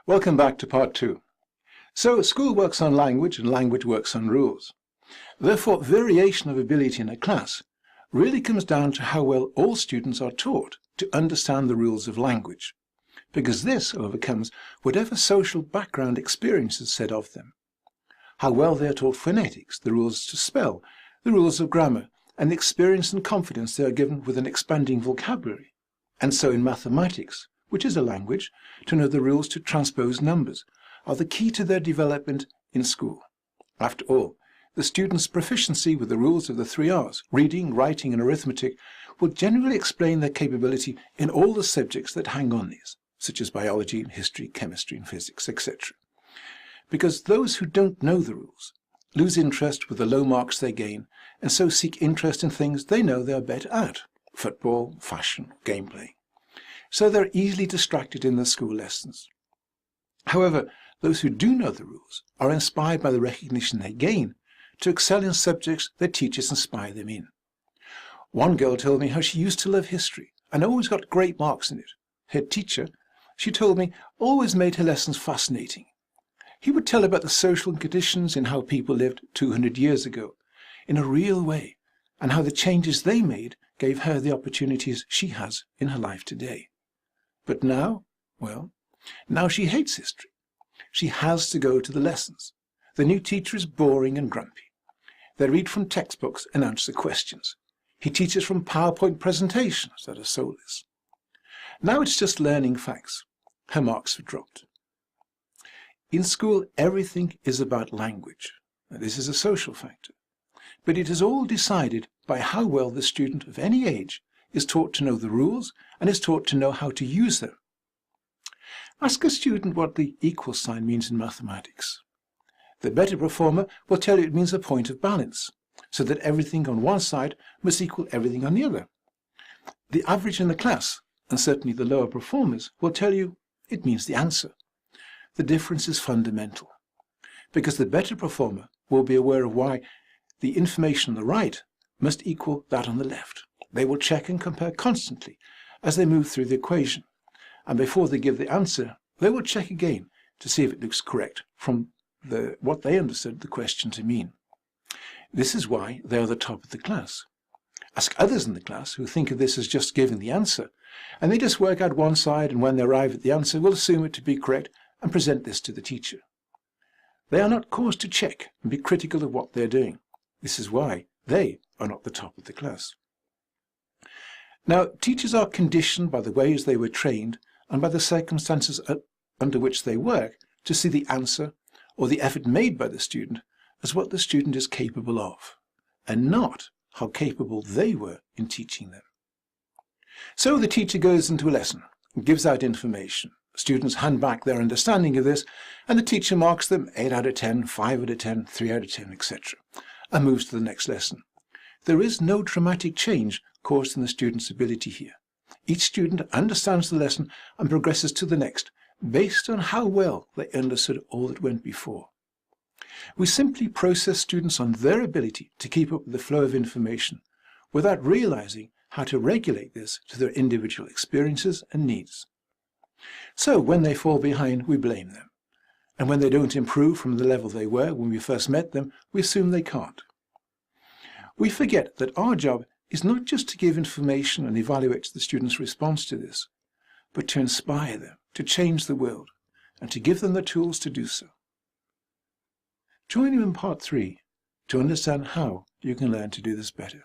Welcome back to part 2. So, school works on language and language works on rules. Therefore, variation of ability in a class really comes down to how well all students are taught to understand the rules of language, because this overcomes whatever social background experience is said of them. How well they are taught phonetics, the rules to spell, the rules of grammar, and the experience and confidence they are given with an expanding vocabulary. And so in mathematics, which is a language, to know the rules to transpose numbers are the key to their development in school. After all, the student's proficiency with the rules of the 3 R's, reading, writing and arithmetic, will generally explain their capability in all the subjects that hang on these, such as biology, history, chemistry and physics, etc. Because those who don't know the rules lose interest with the low marks they gain, and so seek interest in things they know they are better at, football, fashion, gameplay. So they're easily distracted in their school lessons. However, those who do know the rules are inspired by the recognition they gain to excel in subjects their teachers inspire them in. One girl told me how she used to love history and always got great marks in it. Her teacher, she told me, always made her lessons fascinating. He would tell about the social conditions in how people lived 200 years ago, in a real way, and how the changes they made gave her the opportunities she has in her life today. But now, well, now she hates history. She has to go to the lessons. The new teacher is boring and grumpy. They read from textbooks and answer questions. He teaches from PowerPoint presentations that are soulless. Now it's just learning facts. Her marks have dropped. In school, everything is about language. This is a social factor. But it is all decided by how well the student of any age is taught to know the rules and is taught to know how to use them. Ask a student what the equal sign means in mathematics. The better performer will tell you it means a point of balance, so that everything on one side must equal everything on the other. The average in the class, and certainly the lower performers, will tell you it means the answer. The difference is fundamental, because the better performer will be aware of why the information on the right must equal that on the left. They will check and compare constantly as they move through the equation, and before they give the answer, they will check again to see if it looks correct from what they understood the question to mean. This is why they are the top of the class. Ask others in the class who think of this as just giving the answer, and they just work out one side, and when they arrive at the answer will assume it to be correct and present this to the teacher. They are not caused to check and be critical of what they are doing. This is why they are not the top of the class. Now, teachers are conditioned by the ways they were trained and by the circumstances under which they work to see the answer or the effort made by the student as what the student is capable of, and not how capable they were in teaching them. So the teacher goes into a lesson and gives out information. Students hand back their understanding of this, and the teacher marks them 8 out of 10, 5 out of 10, 3 out of 10, etc., and moves to the next lesson. There is no dramatic change caused in the student's ability here. Each student understands the lesson and progresses to the next, based on how well they understood all that went before. We simply process students on their ability to keep up with the flow of information, without realizing how to regulate this to their individual experiences and needs. So when they fall behind, we blame them. And when they don't improve from the level they were when we first met them, we assume they can't. We forget that our job is not just to give information and evaluate the student's response to this, but to inspire them, to change the world, and to give them the tools to do so. Join me in part 3 to understand how you can learn to do this better.